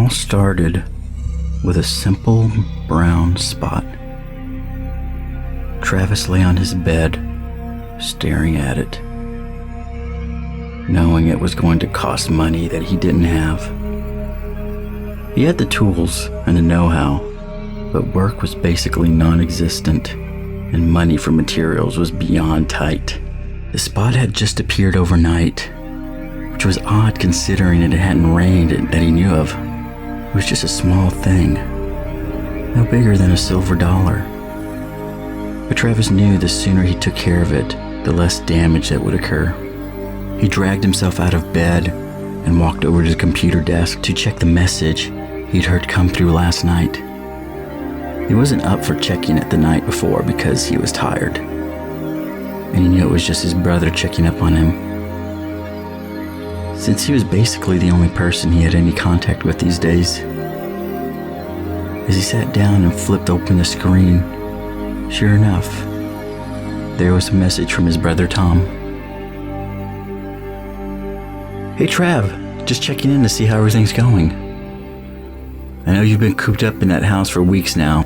all started with a simple brown spot. Travis lay on his bed, staring at it, knowing it was going to cost money that he didn't have. He had the tools and the know-how, but work was basically non-existent, and money for materials was beyond tight. The spot had just appeared overnight, which was odd considering it hadn't rained that he knew of. It was just a small thing, no bigger than a silver dollar. But Travis knew the sooner he took care of it, the less damage that would occur. He dragged himself out of bed and walked over to the computer desk to check the message he'd heard come through last night. He wasn't up for checking it the night before because he was tired, and he knew it was just his brother checking up on him. Since he was basically the only person he had any contact with these days. As he sat down and flipped open the screen, sure enough, there was a message from his brother Tom. "Hey Trav, just checking in to see how everything's going. I know you've been cooped up in that house for weeks now,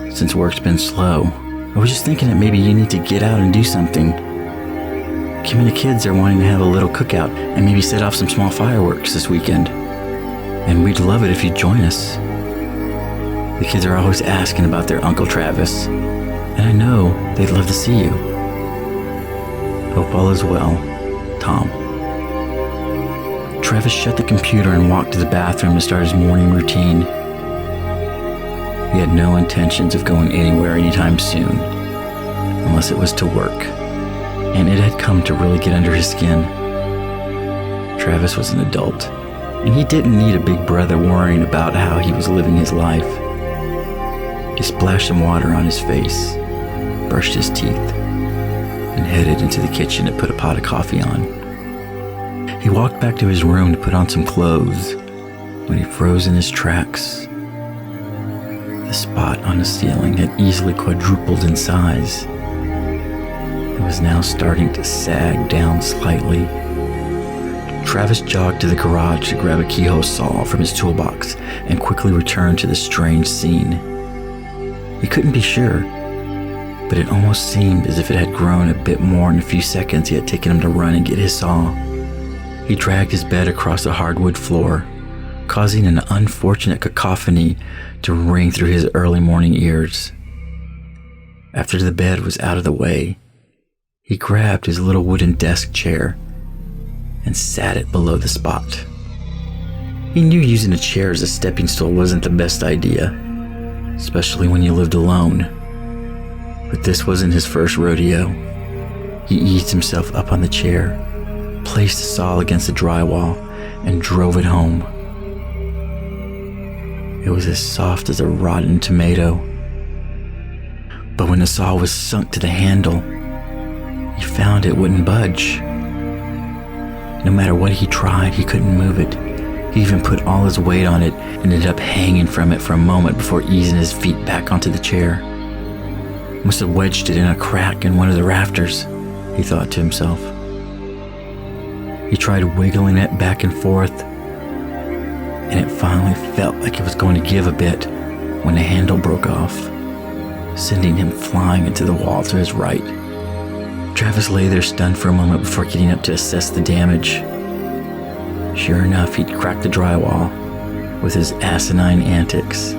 since work's been slow. I was just thinking that maybe you need to get out and do something. Kim and the kids are wanting to have a little cookout and maybe set off some small fireworks this weekend. And we'd love it if you'd join us. The kids are always asking about their Uncle Travis, and I know they'd love to see you. Hope all is well, Tom." Travis shut the computer and walked to the bathroom to start his morning routine. He had no intentions of going anywhere anytime soon, unless it was to work, and it had come to really get under his skin. Travis was an adult, and he didn't need a big brother worrying about how he was living his life. He splashed some water on his face, brushed his teeth, and headed into the kitchen to put a pot of coffee on. He walked back to his room to put on some clothes when he froze in his tracks. The spot on the ceiling had easily quadrupled in size. It was now starting to sag down slightly. Travis jogged to the garage to grab a keyhole saw from his toolbox and quickly returned to the strange scene. He couldn't be sure, but it almost seemed as if it had grown a bit more in the few seconds it had taken him to run and get his saw. He dragged his bed across the hardwood floor, causing an unfortunate cacophony to ring through his early morning ears. After the bed was out of the way, he grabbed his little wooden desk chair and sat it below the spot. He knew using a chair as a stepping stool wasn't the best idea, especially when you lived alone. But this wasn't his first rodeo. He eased himself up on the chair, placed the saw against the drywall, and drove it home. It was as soft as a rotten tomato. But when the saw was sunk to the handle, he found it wouldn't budge. No matter what he tried, he couldn't move it. He even put all his weight on it and ended up hanging from it for a moment before easing his feet back onto the chair. Must have wedged it in a crack in one of the rafters, he thought to himself. He tried wiggling it back and forth, and it finally felt like it was going to give a bit when the handle broke off, sending him flying into the wall to his right. Travis lay there stunned for a moment before getting up to assess the damage. Sure enough, he'd cracked the drywall with his asinine antics.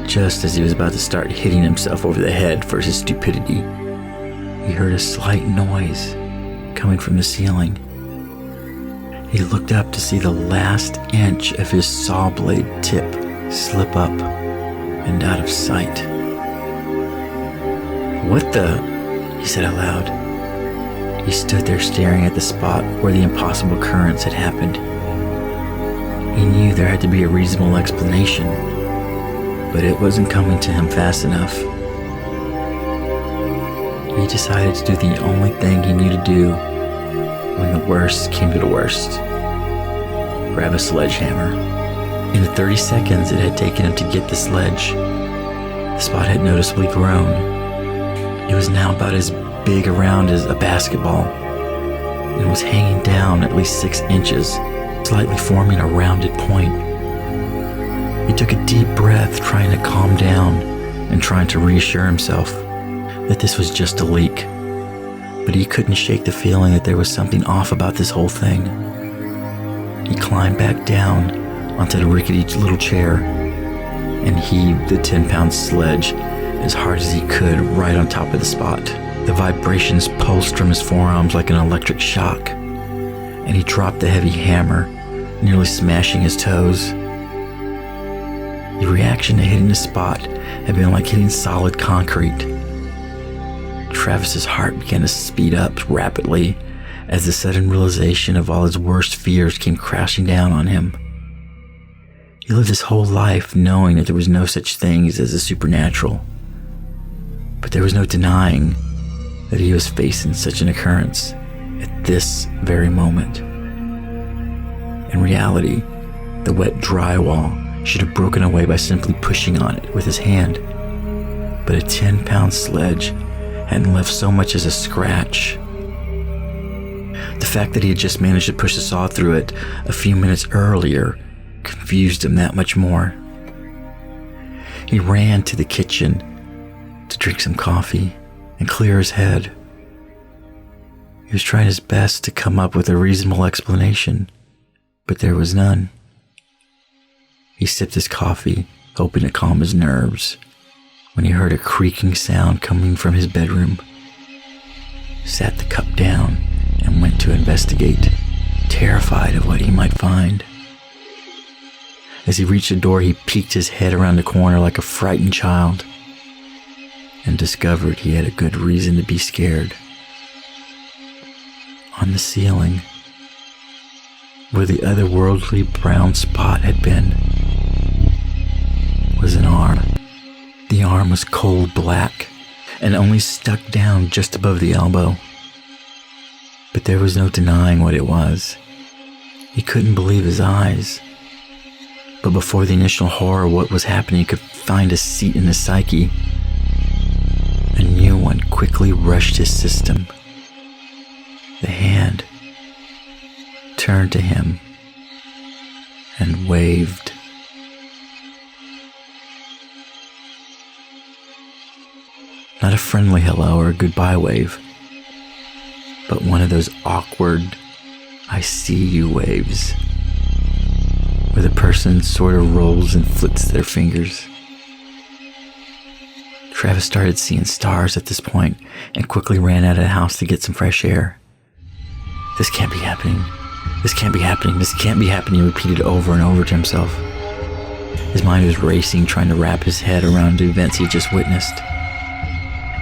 Just as he was about to start hitting himself over the head for his stupidity, he heard a slight noise coming from the ceiling. He looked up to see the last inch of his saw blade tip slip up and out of sight. "What the?" he said out loud. He stood there staring at the spot where the impossible occurrence had happened. He knew there had to be a reasonable explanation, but it wasn't coming to him fast enough. He decided to do the only thing he knew to do when the worst came to the worst. Grab a sledgehammer. In the 30 seconds it had taken him to get the sledge, the spot had noticeably grown. It was now about as big around as a basketball and was hanging down at least 6 inches slightly forming a rounded point. He took a deep breath, trying to calm down and trying to reassure himself that this was just a leak. But he couldn't shake the feeling that there was something off about this whole thing. He climbed back down onto the rickety little chair and heaved the 10-pound sledge as hard as he could right on top of the spot. The vibrations pulsed from his forearms like an electric shock, and he dropped the heavy hammer, nearly smashing his toes. The reaction to hitting the spot had been like hitting solid concrete. Travis's heart began to speed up rapidly as the sudden realization of all his worst fears came crashing down on him. He lived his whole life knowing that there was no such thing as the supernatural. But there was no denying that he was facing such an occurrence at this very moment. In reality, the wet drywall should have broken away by simply pushing on it with his hand. But a 10-pound sledge hadn't left so much as a scratch. The fact that he had just managed to push the saw through it a few minutes earlier confused him that much more. He ran to the kitchen to drink some coffee and clear his head. He was trying his best to come up with a reasonable explanation, but there was none. He sipped his coffee, hoping to calm his nerves, when he heard a creaking sound coming from his bedroom. Sat the cup down and went to investigate, terrified of what he might find. As he reached the door, he peeked his head around the corner like a frightened child and discovered he had a good reason to be scared. On the ceiling, where the otherworldly brown spot had been, was an arm. The arm was cold black and only stuck down just above the elbow. But there was no denying what it was. He couldn't believe his eyes. But before the initial horror of what was happening could find a seat in his psyche, a new one quickly rushed his system. The hand turned to him and waved. Not a friendly hello or a goodbye wave, but one of those awkward "I see you" waves, where the person sort of rolls and flicks their fingers. Travis started seeing stars at this point and quickly ran out of the house to get some fresh air. This can't be happening. This can't be happening. This can't be happening, he repeated over and over to himself. His mind was racing, trying to wrap his head around the events he had just witnessed.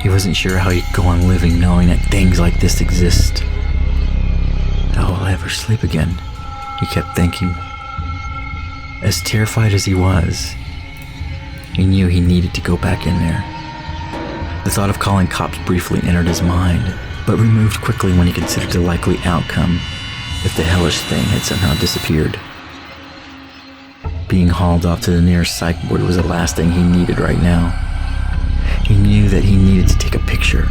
He wasn't sure how he could go on living knowing that things like this exist. How will I ever sleep again? He kept thinking. As terrified as he was, he knew he needed to go back in there. The thought of calling cops briefly entered his mind, but removed quickly when he considered the likely outcome if the hellish thing had somehow disappeared. Being hauled off to the nearest psych ward was the last thing he needed right now. He knew that he needed to take a picture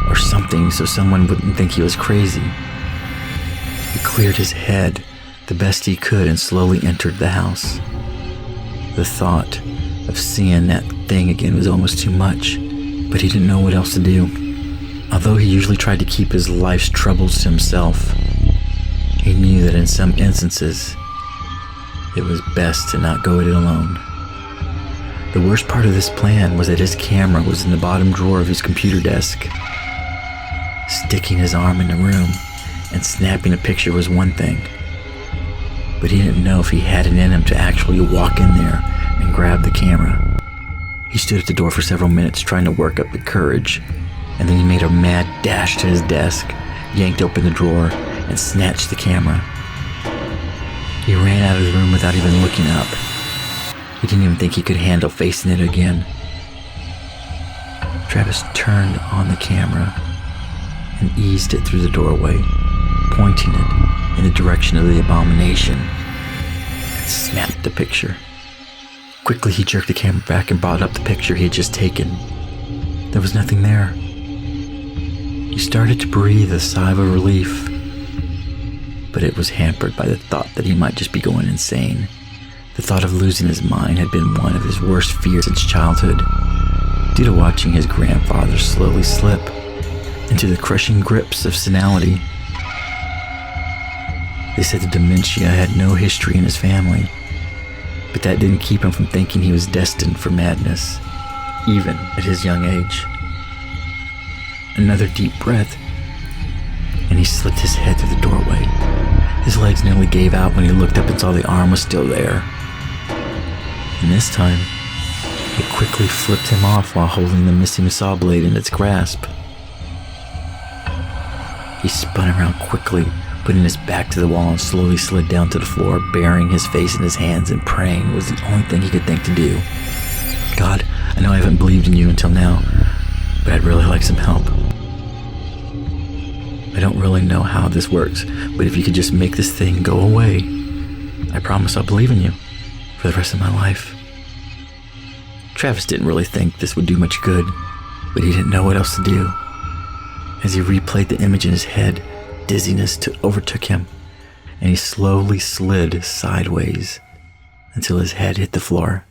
or something so someone wouldn't think he was crazy. He cleared his head the best he could and slowly entered the house. The thought of seeing that thing again was almost too much, but he didn't know what else to do. Although he usually tried to keep his life's troubles to himself, he knew that in some instances, it was best to not go it alone. The worst part of this plan was that his camera was in the bottom drawer of his computer desk. Sticking his arm in the room and snapping a picture was one thing, but he didn't know if he had it in him to actually walk in there and grab the camera. He stood at the door for several minutes trying to work up the courage, and then he made a mad dash to his desk, yanked open the drawer, and snatched the camera. He ran out of the room without even looking up. He didn't even think he could handle facing it again. Travis turned on the camera and eased it through the doorway, pointing it in the direction of the abomination, and snapped the picture. Quickly, he jerked the camera back and brought up the picture he had just taken. There was nothing there. He started to breathe a sigh of relief. but it was hampered by the thought that he might just be going insane. The thought of losing his mind had been one of his worst fears since childhood, due to watching his grandfather slowly slip into the crushing grips of senility. They said the dementia had no history in his family, but that didn't keep him from thinking he was destined for madness, even at his young age. Another deep breath, and he slipped his head through the doorway. His legs nearly gave out when he looked up and saw the arm was still there. And this time, it quickly flipped him off while holding the missing saw blade in its grasp. He spun around quickly, putting his back to the wall, and slowly slid down to the floor, burying his face in his hands and praying was the only thing he could think to do. God, I know I haven't believed in you until now, but I'd really like some help. I don't really know how this works, but if you could just make this thing go away, I promise I'll believe in you for the rest of my life. Travis didn't really think this would do much good, but he didn't know what else to do. As he replayed the image in his head, dizziness overtook him, and he slowly slid sideways until his head hit the floor.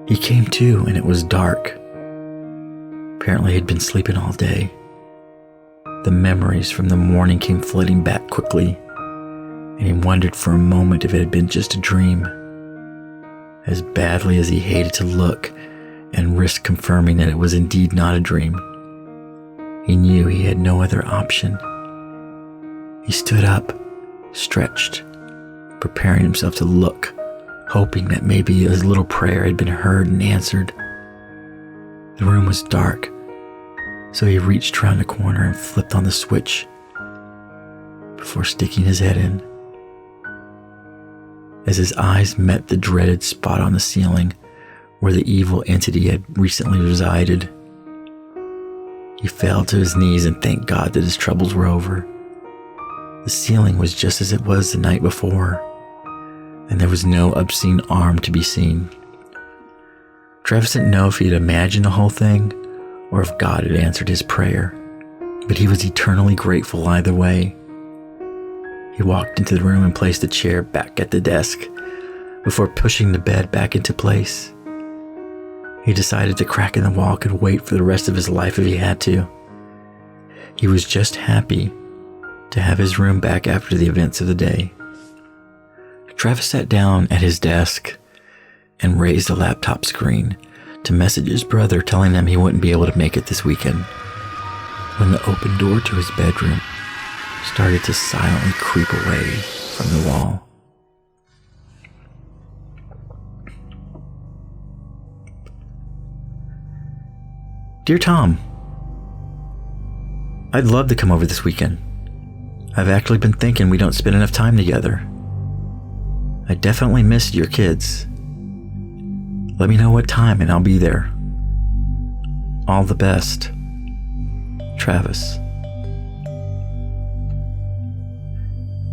He came to, and it was dark. Apparently he'd been sleeping all day. The memories from the morning came flooding back quickly, and he wondered for a moment if it had been just a dream. As badly as he hated to look and risk confirming that it was indeed not a dream, he knew he had no other option. He stood up, stretched, preparing himself to look, hoping that maybe his little prayer had been heard and answered. The room was dark, so he reached around the corner and flipped on the switch before sticking his head in. As his eyes met the dreaded spot on the ceiling where the evil entity had recently resided, he fell to his knees and thanked God that his troubles were over. The ceiling was just as it was the night before, and there was no obscene arm to be seen. Travis didn't know if he had imagined the whole thing or if God had answered his prayer, but he was eternally grateful either way. He walked into the room and placed the chair back at the desk before pushing the bed back into place. He decided the crack in the wall could wait for the rest of his life if he had to. He was just happy to have his room back after the events of the day. Travis sat down at his desk and raised the laptop screen to message his brother telling him he wouldn't be able to make it this weekend, when the open door to his bedroom started to silently creep away from the wall. Dear Tom, I'd love to come over this weekend. I've actually been thinking we don't spend enough time together. I definitely missed your kids. Let me know what time and I'll be there. All the best. Travis.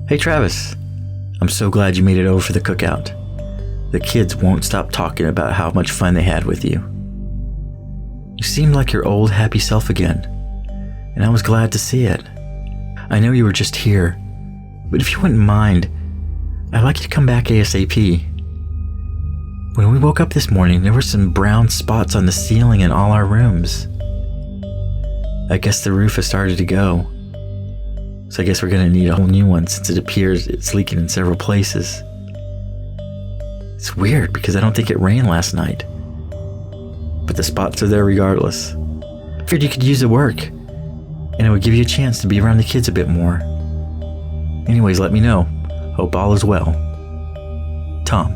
Hey Travis, I'm so glad you made it over for the cookout. The kids won't stop talking about how much fun they had with you. You seemed like your old happy self again, and I was glad to see it. I know you were just here, but if you wouldn't mind, I'd like you to come back ASAP. When we woke up this morning, there were some brown spots on the ceiling in all our rooms. I guess the roof has started to go. So I guess we're going to need a whole new one since it appears it's leaking in several places. It's weird because I don't think it rained last night. But the spots are there regardless. I figured you could use the work, and it would give you a chance to be around the kids a bit more. Anyways, let me know. Hope all is well. Tom.